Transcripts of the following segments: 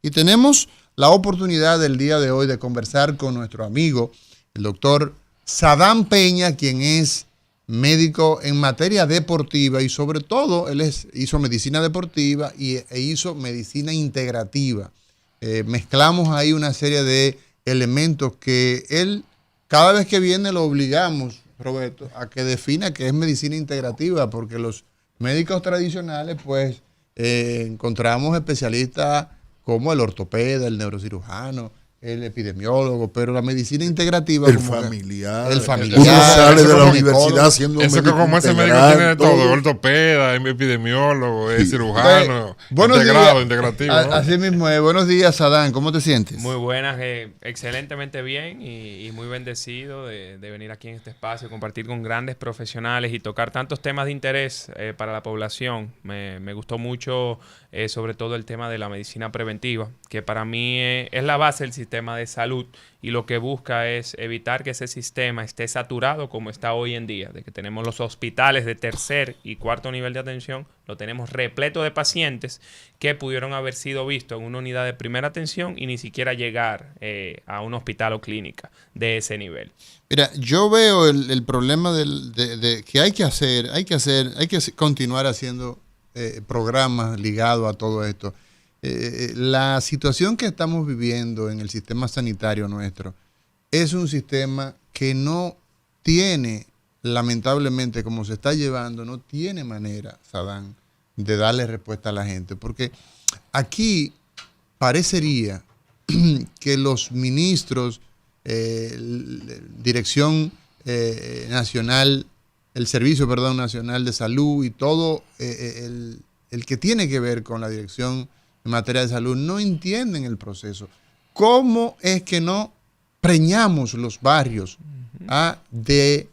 Y tenemos la oportunidad del día de hoy de conversar con nuestro amigo, el doctor Sadam Peña, quien es médico en materia deportiva y sobre todo él hizo medicina deportiva e hizo medicina integrativa. Mezclamos ahí una serie de elementos que él, cada vez que viene lo obligamos, Roberto, a que defina qué es medicina integrativa, porque los médicos tradicionales pues encontramos especialistas como el ortopeda, el neurocirujano, el epidemiólogo, pero la medicina integrativa... El familiar. Uno sale de la universidad siendo un médico como ese médico tiene de todo, ortopeda, epidemiólogo, cirujano, integrado, integrativo. ¿No? Así mismo es. Buenos días, Sadam, ¿cómo te sientes? Muy buenas, excelentemente bien y muy bendecido de venir aquí en este espacio, compartir con grandes profesionales y tocar tantos temas de interés para la población. Me gustó mucho, sobre todo el tema de la medicina preventiva, que para mí es la base del sistema de salud y lo que busca es evitar que ese sistema esté saturado como está hoy en día, de que tenemos los hospitales de tercer y cuarto nivel de atención, lo tenemos repleto de pacientes que pudieron haber sido vistos en una unidad de primera atención y ni siquiera llegar a un hospital o clínica de ese nivel. Mira, yo veo el problema de que hay que continuar haciendo programas ligados a todo esto. La situación que estamos viviendo en el sistema sanitario nuestro es un sistema que no tiene, lamentablemente, como se está llevando, no tiene manera, Sadam, de darle respuesta a la gente. Porque aquí parecería que los ministros, Dirección Nacional, el Servicio, Nacional de Salud y todo el que tiene que ver con la dirección en materia de salud, no entienden el proceso. ¿Cómo es que no preñamos los barrios de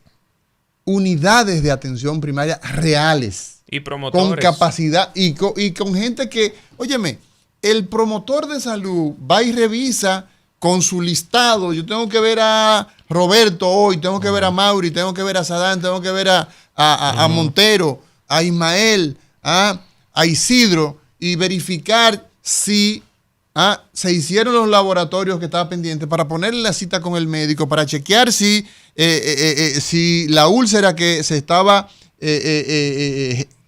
unidades de atención primaria reales? Y promotores. Con capacidad y con gente que, óyeme, el promotor de salud va y revisa con su listado. Yo tengo que ver a Roberto hoy, tengo que ver a Mauri, tengo que ver a Sadam, tengo que ver a Montero, a Ismael, a Isidro, y verificar si se hicieron los laboratorios que estaban pendientes para ponerle la cita con el médico, para chequear si la úlcera que se estaba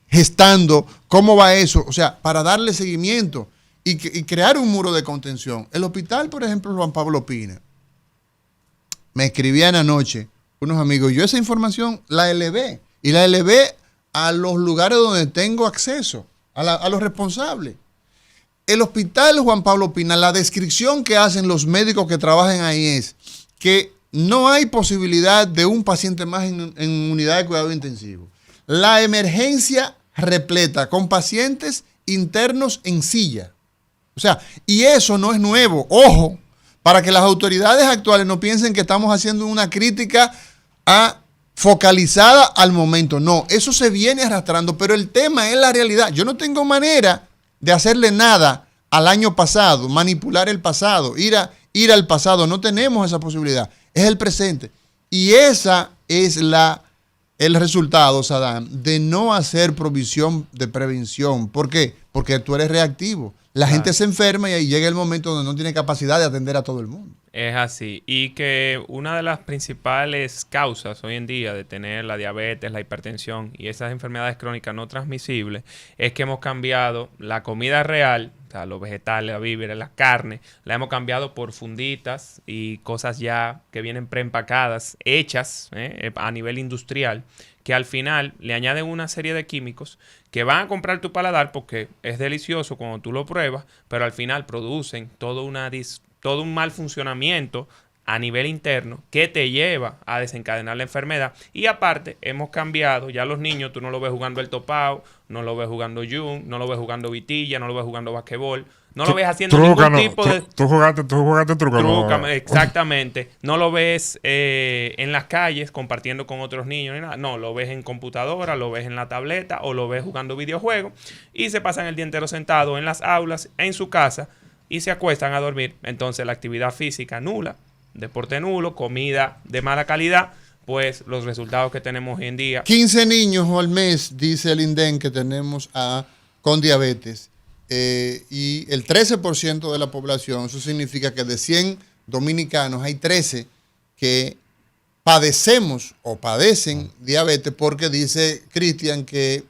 gestando, cómo va eso, o sea, para darle seguimiento y crear un muro de contención. El hospital, por ejemplo, Juan Pablo Pina, me escribían anoche unos amigos, yo esa información la elevé a los lugares donde tengo acceso, a los responsables. El hospital Juan Pablo Pina, la descripción que hacen los médicos que trabajan ahí es que no hay posibilidad de un paciente más en unidad de cuidado intensivo. La emergencia repleta con pacientes internos en silla. O sea, y eso no es nuevo. Ojo, para que las autoridades actuales no piensen que estamos haciendo una crítica focalizada al momento. No, eso se viene arrastrando, pero el tema es la realidad. Yo no tengo manera de hacerle nada al año pasado, manipular el pasado, ir al pasado. No tenemos esa posibilidad. Es el presente. Y esa es el resultado, Sadam, de no hacer provisión de prevención. ¿Por qué? Porque tú eres reactivo. La gente se enferma y ahí llega el momento donde no tiene capacidad de atender a todo el mundo. Es así. Y que una de las principales causas hoy en día de tener la diabetes, la hipertensión y esas enfermedades crónicas no transmisibles es que hemos cambiado la comida real, o sea, los vegetales, la víveres, la carne, la hemos cambiado por funditas y cosas ya que vienen preempacadas, hechas a nivel industrial, que al final le añaden una serie de químicos que van a comprar tu paladar porque es delicioso cuando tú lo pruebas, pero al final producen todo un mal funcionamiento a nivel interno que te lleva a desencadenar la enfermedad. Y aparte, hemos cambiado, ya los niños, tú no lo ves jugando el topao, no lo ves jugando jung, no lo ves jugando vitilla, no lo ves jugando basquetbol, no lo ves haciendo ningún tipo de... Tú jugaste truco. No. Exactamente. No lo ves en las calles compartiendo con otros niños ni nada. No, lo ves en computadora, lo ves en la tableta o lo ves jugando videojuegos y se pasan el día entero sentado en las aulas, en su casa y se acuestan a dormir. Entonces la actividad física nula, deporte nulo, comida de mala calidad, pues los resultados que tenemos hoy en día. 15 niños al mes, dice el INDEN, que tenemos con diabetes. y el 13% de la población, eso significa que de 100 dominicanos hay 13 que padecemos o padecen diabetes, porque dice Cristian que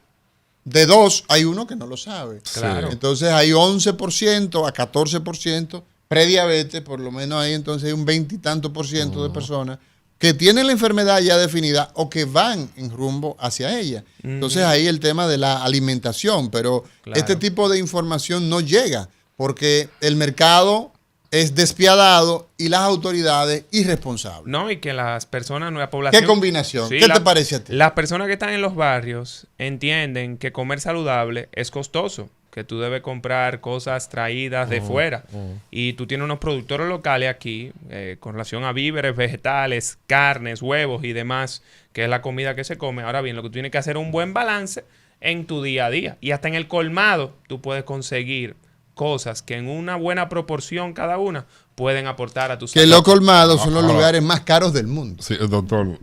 de 2 hay uno que no lo sabe. Claro. Entonces hay 11% a 14% prediabetes, por lo menos ahí entonces hay un 20 y tanto % de personas que tienen la enfermedad ya definida o que van en rumbo hacia ella. Entonces ahí el tema de la alimentación, pero este tipo de información no llega porque el mercado es despiadado y las autoridades irresponsables. No, y que las personas, la población... ¿Qué combinación? Sí, ¿Qué te parece a ti? Las personas que están en los barrios entienden que comer saludable es costoso, que tú debes comprar cosas traídas de fuera. Y tú tienes unos productores locales aquí con relación a víveres, vegetales, carnes, huevos y demás, que es la comida que se come. Ahora bien, lo que tú tienes que hacer es un buen balance en tu día a día. Y hasta en el colmado tú puedes conseguir cosas que en una buena proporción cada una pueden aportar a tu salud. Que los colmados son los lugares más caros del mundo. Sí, doctor.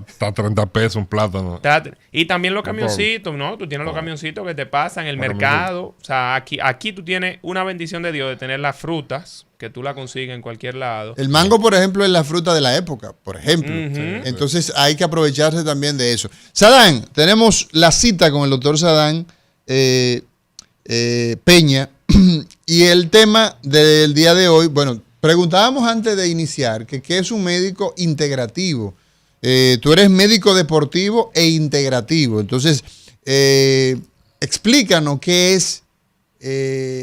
Está 30 pesos un plátano. Y también los camioncitos, ¿no? Tú tienes los camioncitos que te pasan en el mercado. O sea, aquí tú tienes una bendición de Dios de tener las frutas, que tú la consigues en cualquier lado. El mango, por ejemplo, es la fruta de la época, por ejemplo. Entonces hay que aprovecharse también de eso. Sadán, tenemos la cita con el doctor Sadán Peña. Y el tema del día de hoy, bueno, preguntábamos antes de iniciar que qué es un médico integrativo. Tú eres médico deportivo e integrativo. Entonces, explícanos qué es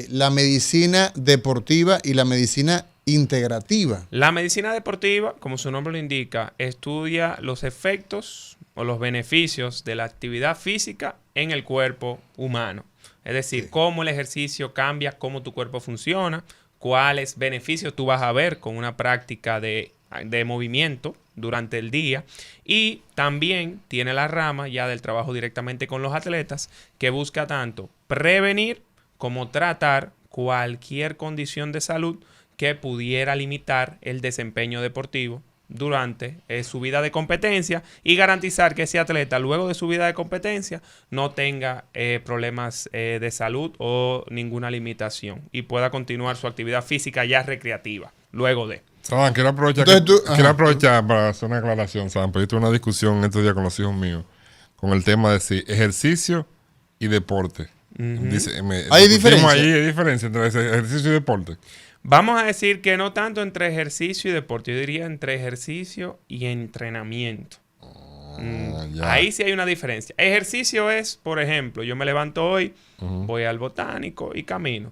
la medicina deportiva y la medicina integrativa. La medicina deportiva, como su nombre lo indica, estudia los efectos o los beneficios de la actividad física en el cuerpo humano. Es decir, cómo el ejercicio cambia, cómo tu cuerpo funciona, cuáles beneficios tú vas a ver con una práctica de movimiento durante el día. Y también tiene la rama ya del trabajo directamente con los atletas, que busca tanto prevenir como tratar cualquier condición de salud que pudiera limitar el desempeño deportivo durante su vida de competencia y garantizar que ese atleta luego de su vida de competencia no tenga problemas de salud o ninguna limitación y pueda continuar su actividad física ya recreativa luego de. Saban, quiero aprovechar para hacer una aclaración, Saban, porque yo tuve una discusión estos días con los hijos míos con el tema de si ejercicio y deporte. ¿Hay diferencia? Hay diferencia entre ejercicio y deporte. Vamos a decir que no tanto entre ejercicio y deporte, yo diría entre ejercicio y entrenamiento. Ahí sí hay una diferencia. Ejercicio es, por ejemplo, yo me levanto hoy, voy al botánico y camino.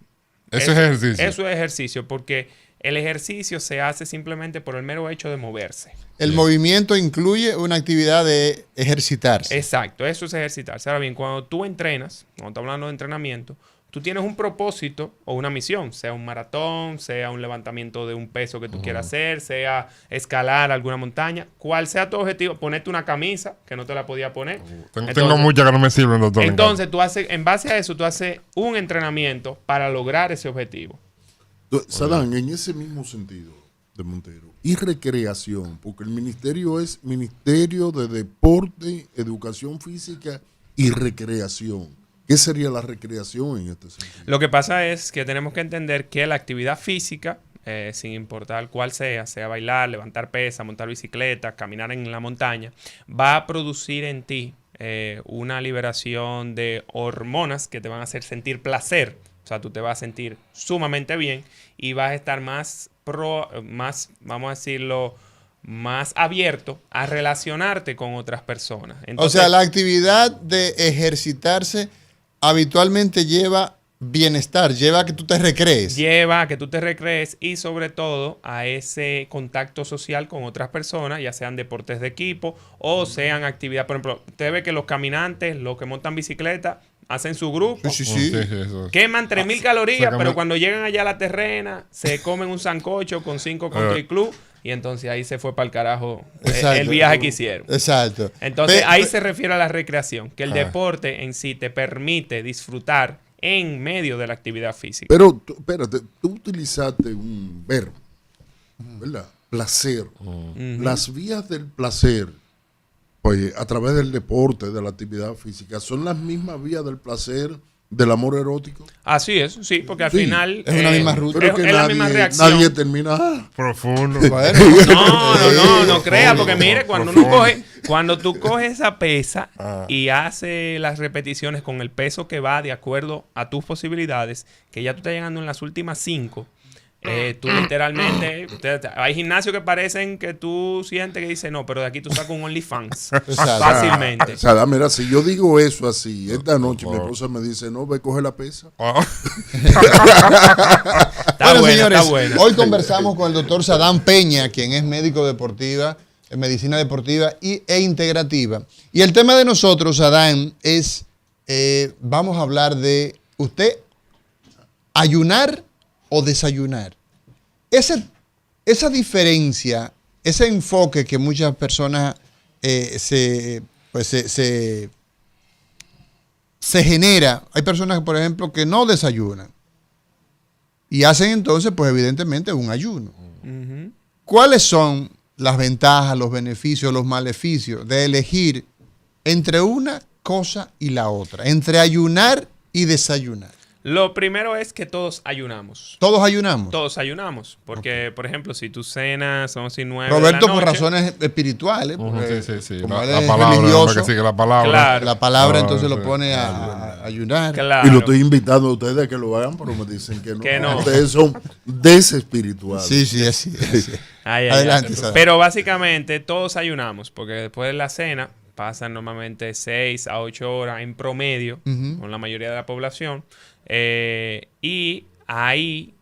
Eso es ejercicio. Eso es ejercicio, porque el ejercicio se hace simplemente por el mero hecho de moverse. El movimiento incluye una actividad de ejercitarse. Exacto, eso es ejercitarse. Ahora bien, cuando tú entrenas, cuando estamos hablando de entrenamiento, tú tienes un propósito o una misión, sea un maratón, sea un levantamiento de un peso que tú quieras hacer, sea escalar alguna montaña, cual sea tu objetivo, ponerte una camisa que no te la podía poner. Tengo muchas que no me sirven, doctor. Entonces, tú haces, en base a eso, tú haces un entrenamiento para lograr ese objetivo. Sadán, en ese mismo sentido de Montero, y recreación, porque el ministerio es Ministerio de Deporte, Educación Física y Recreación. ¿Qué sería la recreación en este sentido? Lo que pasa es que tenemos que entender que la actividad física, sin importar cuál sea bailar, levantar pesas, montar bicicleta, caminar en la montaña, va a producir en ti una liberación de hormonas que te van a hacer sentir placer. O sea, tú te vas a sentir sumamente bien y vas a estar más, vamos a decirlo, más abierto a relacionarte con otras personas. Entonces, o sea, la actividad de ejercitarse habitualmente lleva bienestar, lleva a que tú te recrees. Lleva a que tú te recrees y sobre todo a ese contacto social con otras personas, ya sean deportes de equipo o sean actividades. Por ejemplo, usted ve que los caminantes, los que montan bicicleta, hacen su grupo, Sí. queman 3.000 calorías, pero cuando llegan allá a la terrena, se comen un sancocho con 5 country club y entonces ahí se fue para el carajo el viaje que hicieron. Exacto. Entonces ahí se refiere a la recreación, que el deporte en sí te permite disfrutar en medio de la actividad física. Pero, espérate, tú utilizaste un verbo, ¿verdad? Placer. Las vías del placer, pues a través del deporte, de la actividad física, son las mismas vías del placer del amor erótico. Así es, sí, porque al Sí, final... es una misma ruta. Pero que es la misma reacción. nadie termina. Profundo. Bueno, No crea, porque mire, cuando tú coges esa pesa y haces las repeticiones con el peso que va de acuerdo a tus posibilidades, que ya tú estás llegando en las últimas 5, tú literalmente, hay gimnasios que parecen que tú sientes que dices, no, pero de aquí tú sacas un OnlyFans Exacto. fácilmente. O sea, mira, si yo digo eso así, esta noche mi esposa me dice, no, ve, coge la pesa. Ah, Está bueno, buena, señores, está buena. hoy conversamos con el doctor Sadán Peña, quien es médico deportiva, en medicina deportiva e integrativa. Y el tema de nosotros, Sadán, es, vamos a hablar de usted ayunar o desayunar. Esa diferencia, ese enfoque que muchas personas se genera. Hay personas, por ejemplo, que no desayunan y hacen entonces, pues evidentemente, un ayuno. Ujú. ¿Cuáles son las ventajas, los beneficios, los maleficios de elegir entre una cosa y la otra? Entre ayunar y desayunar. Lo primero es que todos ayunamos. Todos ayunamos. Todos ayunamos. Porque, por ejemplo, si tú cenas, son así 9 Roberto, de la por noche, razones espirituales. Porque sí. como él La es palabra, religioso, hombre, que sigue la palabra. Claro. la palabra Ah, entonces sí. lo pone a ayunar. claro. Y lo estoy invitando a ustedes a que lo hagan, pero me dicen que no. Que no. Ustedes son desespirituales. Sí, así. Ay, Adelante, Sadam. Pero básicamente todos ayunamos, porque después de la cena pasan normalmente 6 a 8 horas en promedio con la mayoría de la población. Y ahí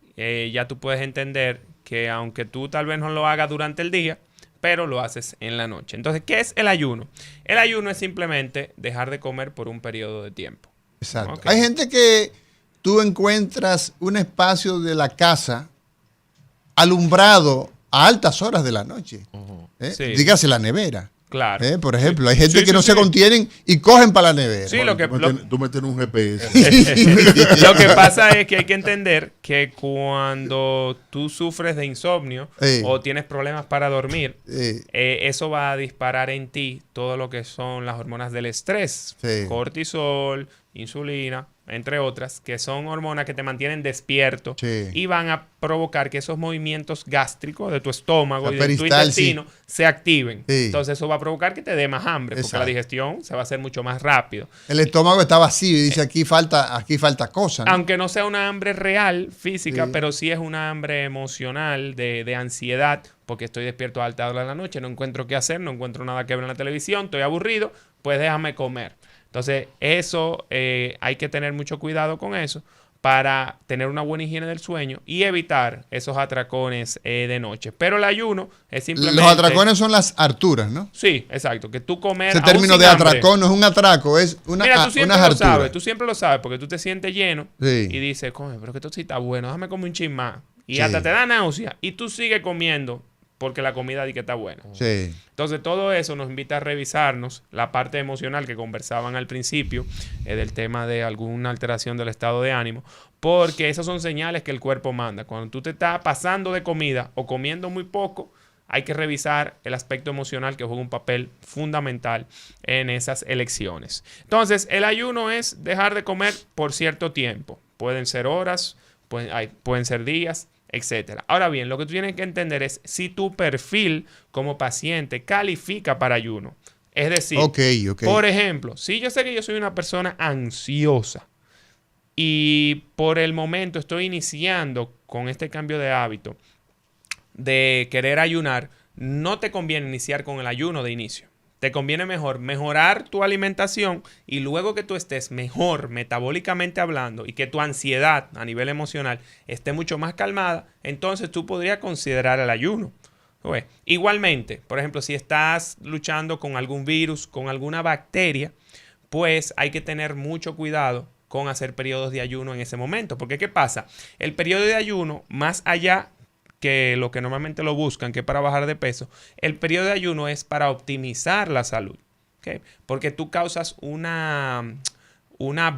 ya tú puedes entender que aunque tú tal vez no lo hagas durante el día, pero lo haces en la noche. Entonces, ¿qué es el ayuno? El ayuno es simplemente dejar de comer por un periodo de tiempo. Exacto. Ok. Hay gente que tú encuentras un espacio de la casa alumbrado a altas horas de la noche. Sí. Dígase la nevera. Claro. Por ejemplo, hay gente Sí, que sí, no se sí. contienen y cogen para la nevera. Sí, lo que... Tú metes un GPS. Lo que pasa es que hay que entender que cuando tú sufres de insomnio o tienes problemas para dormir, eso va a disparar en ti todo lo que son las hormonas del estrés, Sí. cortisol, insulina, entre otras, que son hormonas que te mantienen despierto Sí. y van a provocar que esos movimientos gástricos de tu estómago La y de tu peristalsis. intestino se activen. Sí. Entonces eso va a provocar que te dé más hambre, porque Exacto. la digestión se va a hacer mucho más rápido. El estómago está vacío y dice aquí falta cosa. ¿no? Aunque no sea una hambre real, física, Sí. pero sí es una hambre emocional, de ansiedad, porque estoy despierto a alta hora de la noche, no encuentro qué hacer, no encuentro nada que ver en la televisión, estoy aburrido, pues déjame comer. Entonces, eso hay que tener mucho cuidado con eso para tener una buena higiene del sueño y evitar esos atracones de noche. Pero el ayuno es simplemente... Los atracones son las harturas, ¿no? Sí, exacto, que tú comer... Ese aún término sin de hambre. atracón no es un atraco, es Mira, tú siempre unas lo harturas. sabes, tú siempre lo sabes, porque tú te sientes lleno Sí. y dices, coño, pero que esto sí está bueno, déjame comer un chin más. Y Sí. hasta te da náusea y tú sigues comiendo porque la comida di que está buena. Sí. Entonces todo eso nos invita a revisarnos la parte emocional que conversaban al principio del tema de alguna alteración del estado de ánimo, porque esas son señales que el cuerpo manda. Cuando tú te estás pasando de comida o comiendo muy poco, hay que revisar el aspecto emocional que juega un papel fundamental en esas elecciones. Entonces, el ayuno es dejar de comer por cierto tiempo. Pueden ser horas, pueden ser días, etcétera. Ahora bien, lo que tú tienes que entender es si tu perfil como paciente califica para ayuno. Es decir, Ok. por ejemplo, si yo sé que yo soy una persona ansiosa y por el momento estoy iniciando con este cambio de hábito de querer ayunar, no te conviene iniciar con el ayuno de inicio. Te conviene mejorar tu alimentación y luego que tú estés mejor metabólicamente hablando y que tu ansiedad a nivel emocional esté mucho más calmada, entonces tú podrías considerar el ayuno. Pues, igualmente, por ejemplo, si estás luchando con algún virus, con alguna bacteria, pues hay que tener mucho cuidado con hacer periodos de ayuno en ese momento. Porque ¿qué pasa? El periodo de ayuno, más allá que lo que normalmente lo buscan, que es para bajar de peso, el periodo de ayuno es para optimizar la salud. ¿Okay? Porque tú causas una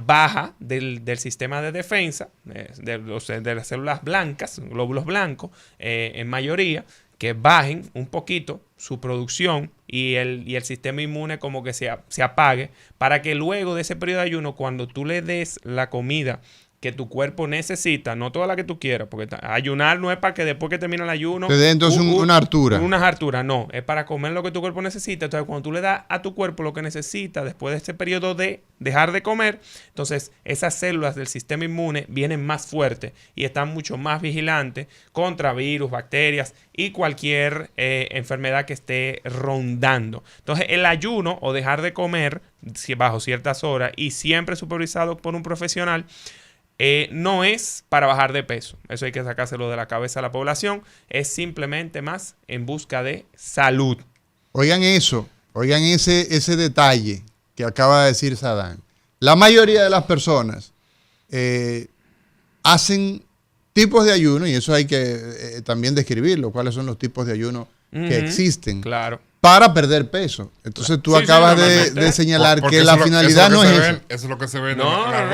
baja del sistema de defensa, de las células blancas, glóbulos blancos, en mayoría, que bajen un poquito su producción y el sistema inmune como que se apague, para que luego de ese periodo de ayuno, cuando tú le des la comida que tu cuerpo necesita, no toda la que tú quieras, porque ayunar no es para que después que termine el ayuno te dé entonces una hartura. Unas harturas, no, es para comer lo que tu cuerpo necesita. Entonces, cuando tú le das a tu cuerpo lo que necesita después de este periodo de dejar de comer, entonces esas células del sistema inmune vienen más fuertes y están mucho más vigilantes contra virus, bacterias y cualquier enfermedad que esté rondando. Entonces, el ayuno o dejar de comer bajo ciertas horas y siempre supervisado por un profesional, no es para bajar de peso. Eso hay que sacárselo de la cabeza a la población. Es simplemente más en busca de salud. Oigan eso, oigan ese detalle que acaba de decir Sadam. La mayoría de las personas hacen tipos de ayuno, y eso hay que también describirlo, cuáles son los tipos de ayuno que existen. Claro. Para perder peso. Entonces tú acabas de señalar que la eso finalidad no es eso. Eso es lo que se ve en No, las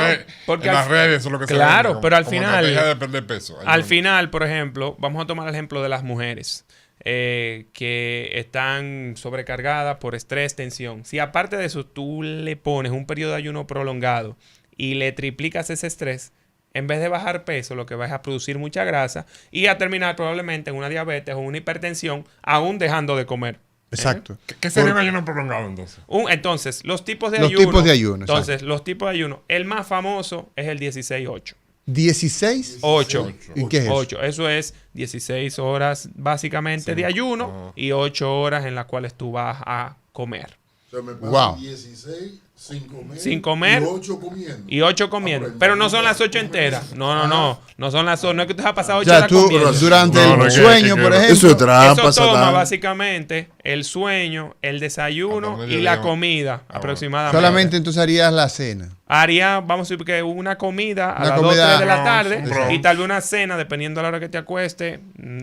redes, eso es lo que se ve. Claro, pero al final, de perder peso. Al final, por ejemplo, vamos a tomar el ejemplo de las mujeres que están sobrecargadas por estrés, tensión. Si aparte de eso tú le pones un periodo de ayuno prolongado y le triplicas ese estrés, en vez de bajar peso, lo que vas a producir mucha grasa y a terminar probablemente en una diabetes o una hipertensión, aún dejando de comer. Exacto. ¿Qué sería un ayuno prolongado entonces? Entonces, los tipos de Los ayuno. tipos de ayuno, Entonces, exacto. los tipos de ayuno. El más famoso es el 16-8. 16. 8. ¿Y qué es eso? 8. Eso es 16 horas básicamente de ayuno y 8 horas en las cuales tú vas a comer. O sea, me paso Wow. 16 sin comer y 8 comiendo. Y 8 comiendo. Pero no son las 8 enteras. No son las 8. No es que tú vas a pasar 8 O sea, horas tú comiendo. durante No, el que- sueño, que- por que- ejemplo. Eso es trampa, Eso toma Satán. básicamente el sueño, el desayuno Hasta y mediodía. la comida aproximadamente. Solamente entonces harías la cena. Haría, vamos a decir que una comida a Una las comida- 2, 3 de la No, tarde un brunch. y tal vez una cena, dependiendo de la hora que te acueste,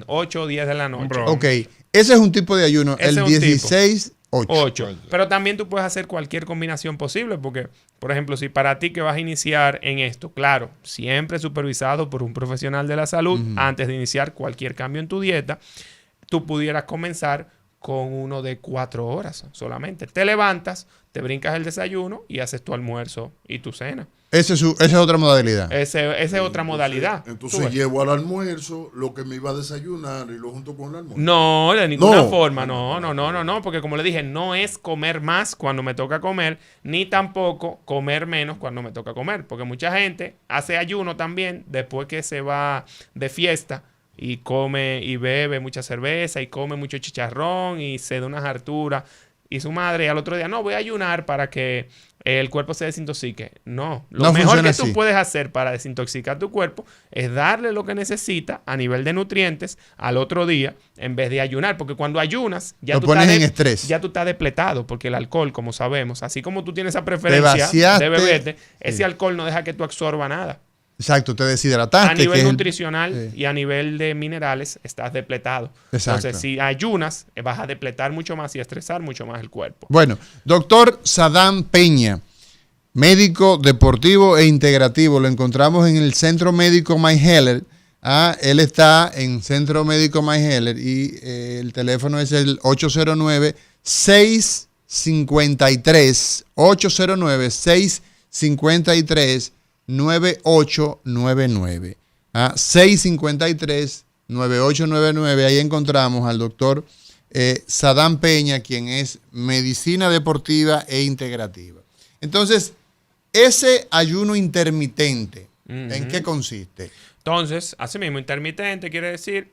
8 o 10 de la noche. brunch. Ok, ese es un tipo de ayuno, Ese el es un tipo. 16-8. 8. Pero también tú puedes hacer cualquier combinación posible, porque, por ejemplo, si para ti que vas a iniciar en esto, claro, siempre supervisado por un profesional de la salud, antes de iniciar cualquier cambio en tu dieta, tú pudieras comenzar con uno de 4 horas solamente. Te levantas, te brincas el desayuno y haces tu almuerzo y tu cena. Esa es otra modalidad. Esa es otra modalidad. Tú Entonces ves. llevo al almuerzo lo que me iba a desayunar y lo junto con el almuerzo. No, de ninguna No. forma, no, porque como le dije, no es comer más cuando me toca comer, ni tampoco comer menos cuando me toca comer, porque mucha gente hace ayuno también después que se va de fiesta y come y bebe mucha cerveza y come mucho chicharrón y se da unas harturas y su madre al otro día, no, voy a ayunar para que el cuerpo se desintoxique. No, lo No mejor funciona que tú así. puedes hacer para desintoxicar tu cuerpo es darle lo que necesita a nivel de nutrientes al otro día en vez de ayunar, porque cuando ayunas ya Lo tú pones estás en estrés. ya tú estás depletado, porque el alcohol, como sabemos, así como tú tienes esa preferencia vaciaste. de beberte, ese Sí. alcohol no deja que tú absorba nada. Exacto, te deshidrataste. A nivel que es el- nutricional sí. y a nivel de minerales estás depletado. Exacto. Entonces, si ayunas, vas a depletar mucho más y estresar mucho más el cuerpo. Bueno, doctor Sadam Peña, médico deportivo e integrativo. Lo encontramos en el Centro Médico Mayheller. Él está en Centro Médico Mayheller y el teléfono es el 809-653 809-653-9899. 653-9899. Ahí encontramos al doctor Sadam Peña, quien es medicina deportiva e integrativa. Entonces, ese ayuno intermitente, ¿en qué consiste? Entonces, así mismo, intermitente quiere decir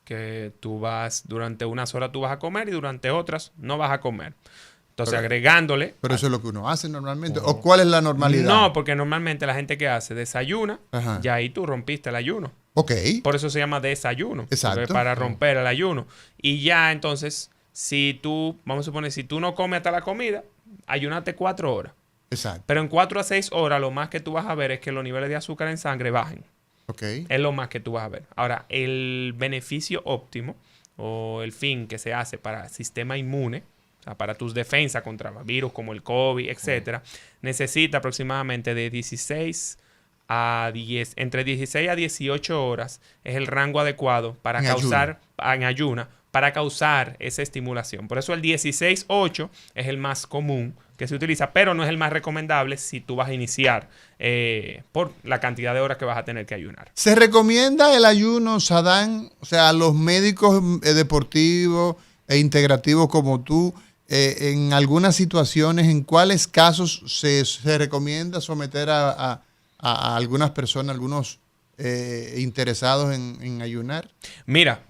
que tú vas, durante unas horas tú vas a comer y durante otras no vas a comer. Entonces, agregándole... Pero eso es lo que uno hace normalmente. ¿O cuál es la normalidad? No, porque normalmente la gente que hace desayuna, Ajá. ya ahí tú rompiste el ayuno. Ok. Por eso se llama desayuno. Exacto. Porque para romper el ayuno. Y ya entonces, si tú, vamos a suponer, si tú no comes hasta la comida, ayunate 4 horas. Exacto. Pero en 4 a 6 horas lo más que tú vas a ver es que los niveles de azúcar en sangre bajen. Ok. Es lo más que tú vas a ver. Ahora, el beneficio óptimo o el fin que se hace para el sistema inmune, o sea, para tus defensas contra virus como el COVID, etcétera, necesita aproximadamente de 16 a 18 horas es el rango adecuado para En causar en ayuna para causar esa estimulación. Por eso el 16-8 es el más común que se utiliza, pero no es el más recomendable si tú vas a iniciar por la cantidad de horas que vas a tener que ayunar. ¿Se recomienda el ayuno, Sadán? O sea, a los médicos deportivos e integrativos como tú, en algunas situaciones, ¿en cuáles casos se recomienda someter a algunas personas, algunos interesados en ayunar? Mira,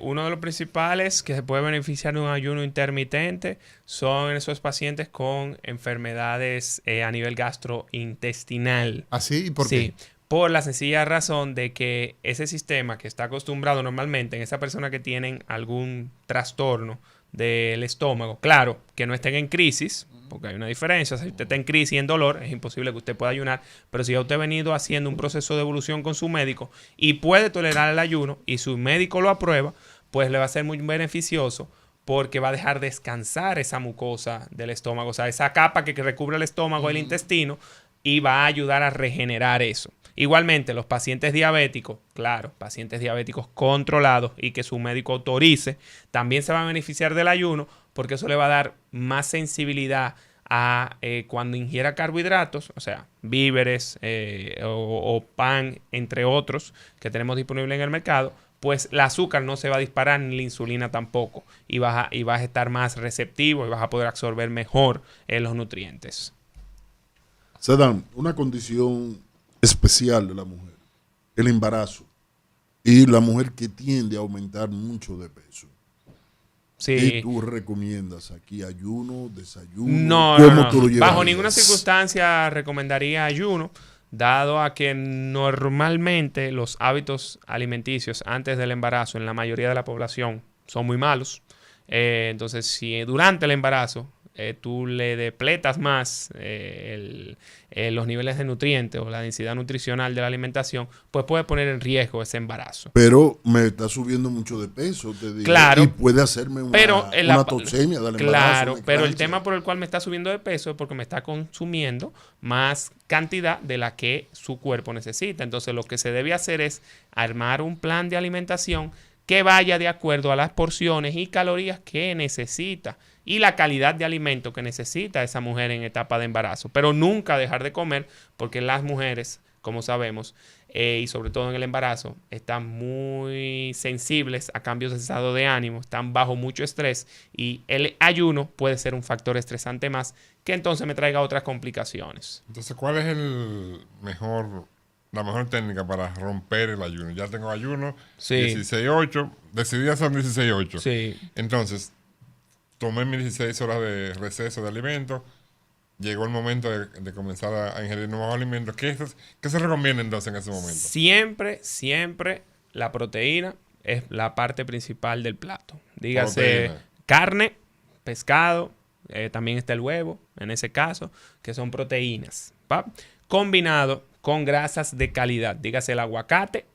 uno de los principales que se puede beneficiar de un ayuno intermitente son esos pacientes con enfermedades a nivel gastrointestinal. ¿Ah, sí? ¿Y por Sí, qué? por la sencilla razón de que ese sistema que está acostumbrado normalmente en esa persona que tienen algún trastorno del estómago, claro, que no estén en crisis, porque hay una diferencia. Si usted está en crisis y en dolor, es imposible que usted pueda ayunar, pero si ya usted ha venido haciendo un proceso de evolución con su médico y puede tolerar el ayuno y su médico lo aprueba, pues le va a ser muy beneficioso porque va a dejar descansar esa mucosa del estómago, o sea, esa capa que recubre el estómago y el intestino, y va a ayudar a regenerar eso. Igualmente, los pacientes diabéticos, claro, pacientes diabéticos controlados y que su médico autorice, también se van a beneficiar del ayuno porque eso le va a dar más sensibilidad a cuando ingiera carbohidratos, o sea, víveres o pan, entre otros, que tenemos disponible en el mercado, pues el azúcar no se va a disparar ni la insulina tampoco y vas a estar más receptivo y vas a poder absorber mejor los nutrientes. Sadán, una condición especial de la mujer, el embarazo, y la mujer que tiende a aumentar mucho de peso. Sí. ¿Qué tú recomiendas aquí? ¿Ayuno, desayuno? No, ¿Cómo tú lo llevas? Bajo ninguna circunstancia recomendaría ayuno, dado a que normalmente los hábitos alimenticios antes del embarazo en la mayoría de la población son muy malos. Entonces, si durante el embarazo tú le depletas más los niveles de nutrientes o la densidad nutricional de la alimentación, pues puede poner en riesgo ese embarazo. Pero me está subiendo mucho de peso, te digo, claro, y puede hacerme una toxemia del embarazo. Claro, pero el tema por el cual me está subiendo de peso es porque me está consumiendo más cantidad de la que su cuerpo necesita. Entonces, lo que se debe hacer es armar un plan de alimentación que vaya de acuerdo a las porciones y calorías que necesita y la calidad de alimento que necesita esa mujer en etapa de embarazo. Pero nunca dejar de comer, porque las mujeres, como sabemos, y sobre todo en el embarazo, están muy sensibles a cambios de estado de ánimo, están bajo mucho estrés y el ayuno puede ser un factor estresante más que entonces me traiga otras complicaciones. Entonces, ¿cuál es la mejor técnica para romper el ayuno? Ya tengo ayuno, Sí. 16-8, decidí hacer 16-8. Sí. Entonces, tomé mis 16 horas de receso de alimentos, llegó el momento de comenzar a ingerir nuevos alimentos. ¿Qué se recomienda entonces en ese momento? Siempre la proteína es la parte principal del plato. Dígase Proteína. carne, pescado, también está el huevo, en ese caso, que son proteínas, ¿va? Combinado con grasas de calidad. Dígase el aguacate,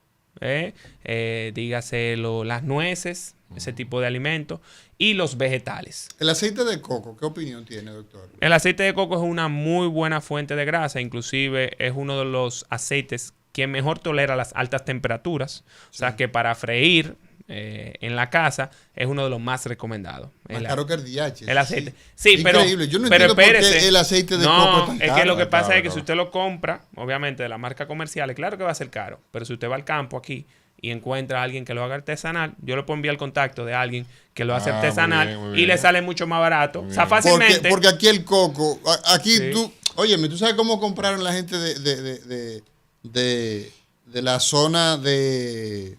dígase las nueces, ese tipo de alimentos, y los vegetales. El aceite de coco, ¿qué opinión tiene, doctor? El aceite de coco es una muy buena fuente de grasa, inclusive es uno de los aceites que mejor tolera las altas temperaturas, o sea que para freír en la casa es uno de los más recomendados. Más caro que el DH. El aceite. Sí, pero increíble. Yo no pero entiendo por espérese. qué el aceite de coco es tan caro. Es que lo que pasa es que claro. si usted lo compra, obviamente de la marca comercial, claro que va a ser caro, pero si usted va al campo aquí y encuentra a alguien que lo haga artesanal, yo le puedo enviar el contacto de alguien que lo hace artesanal muy y bien. le sale mucho más barato. O sea, fácilmente. Porque aquí el coco, aquí Sí. óyeme, ¿tú sabes cómo compraron la gente de la zona de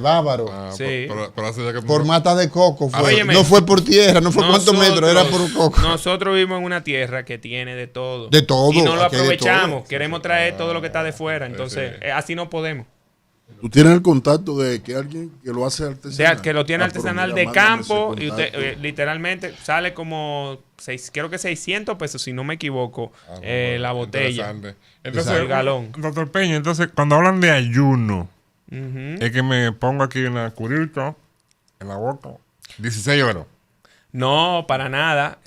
Bávaro? Sí. Pero hace ya que Por matas de coco fue. Óyeme, No fue por tierra, no fue cuántos metros, era por coco. Nosotros vivimos en una tierra que tiene de todo. De todo, Y no lo aquí hay de aprovechamos. todo. Queremos traer todo lo que está de fuera. Entonces, así no podemos. Tú tienes el contacto de que alguien que lo hace artesanal. Que lo tiene Ah, pero artesanal mira, de mándame campo ese y usted contacto. literalmente sale como creo que 600 pesos, si no me equivoco, la botella. Interesante. El Entonces, galón. doctor Peña, entonces, cuando hablan de ayuno, Ujú. es que me pongo aquí una curita en la boca, 16 horas. No, para nada.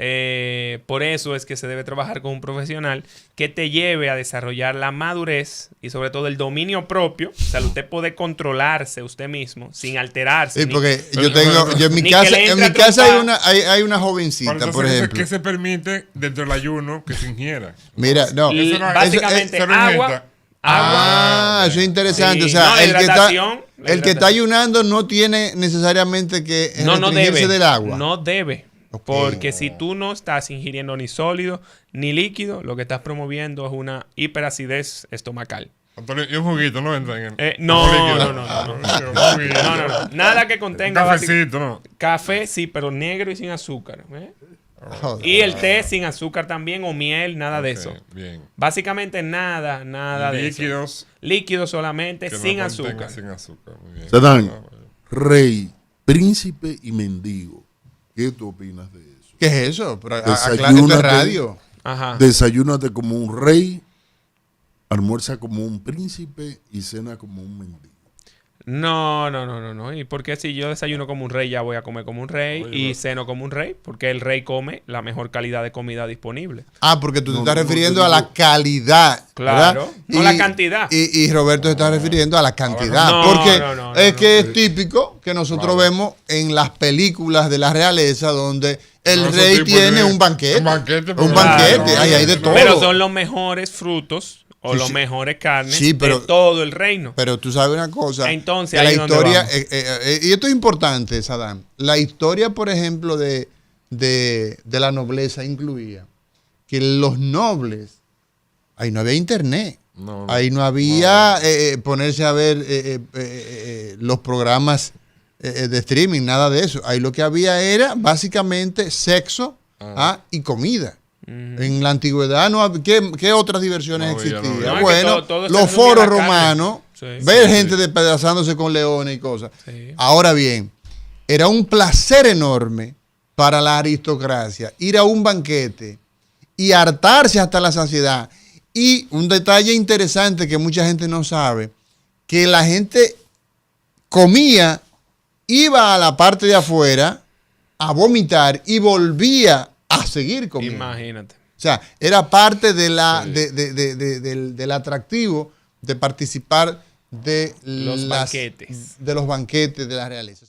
Por eso es que se debe trabajar con un profesional que te lleve a desarrollar la madurez y sobre todo el dominio propio. O sea, usted puede controlarse usted mismo sin alterarse. Sí, porque pero- yo en mi ni casa, que le en mi entre a casa trompa. hay una jovencita, Entonces, por ejemplo. ¿qué se permite dentro del ayuno que se ingiera? Mira, no. Y Eso no- básicamente eso no agua. inventa. Ah, eso es interesante. Sí, O sea, no, la el que hidratación, el que está ayunando no tiene necesariamente que No restringirse debe. del agua. No debe. Ok. Porque si tú no estás ingiriendo ni sólido ni líquido, lo que estás promoviendo es una hiperacidez estomacal. Antonio, y un juguito no entra en el. No, un líquido. no, no, no, Un juguito. No. Nada que Un contenga cafecito, ¿no? café, sí, pero negro y sin azúcar. ¿eh? Joder. Y el té sin azúcar también o miel, nada de Ok, eso. Bien. Básicamente nada de eso. Líquidos Líquidos solamente, que no sin contengan azúcar. Sin azúcar. Muy bien. Sadán, Ah, bueno. rey, príncipe y mendigo. ¿Qué tú opinas de eso? ¿Qué es eso? Pero Desayúnate. aclara, esto es radio. Ajá. Desayúnate como un rey, almuerza como un príncipe y cena como un mendigo. No. ¿Y por qué si yo desayuno como un rey ya voy a comer como un rey y ceno como un rey? Porque el rey come la mejor calidad de comida disponible. Ah, porque tú te No, estás no, refiriendo te a la digo- calidad. Claro, ¿verdad? no la cantidad. Y Roberto se está refiriendo a la cantidad. No, porque no, es no. que es típico que nosotros vemos en las películas de la realeza donde el No, esos rey tipos tiene de- un banquete. un banquete, Un pero- banquete. Claro, Ahí hay de no, todo. Pero son los mejores frutos o Sí, los sí. mejores carnes Sí, pero- de todo el reino. Pero tú sabes una cosa. Entonces, que la ahí es donde historia. vamos. Y esto es importante, Sadam. La historia, por ejemplo, de la nobleza incluía que los nobles. Ahí no había internet. No, Ahí no había ponerse a ver los programas de streaming, nada de eso. Ahí lo que había era básicamente sexo y comida. En la antigüedad, no había, ¿qué otras diversiones No había, no existían? había. No, es que Bueno, todo se los resumía foros a la carne. romanos, Sí. ver gente despedazándose con leones y cosas. Sí. Ahora bien, era un placer enorme para la aristocracia ir a un banquete y hartarse hasta la saciedad. Y un detalle interesante que mucha gente no sabe, que la gente comía, iba a la parte de afuera a vomitar y volvía a seguir comiendo. Imagínate. O sea, era parte de del atractivo de participar de Los banquetes. de los banquetes de la realeza.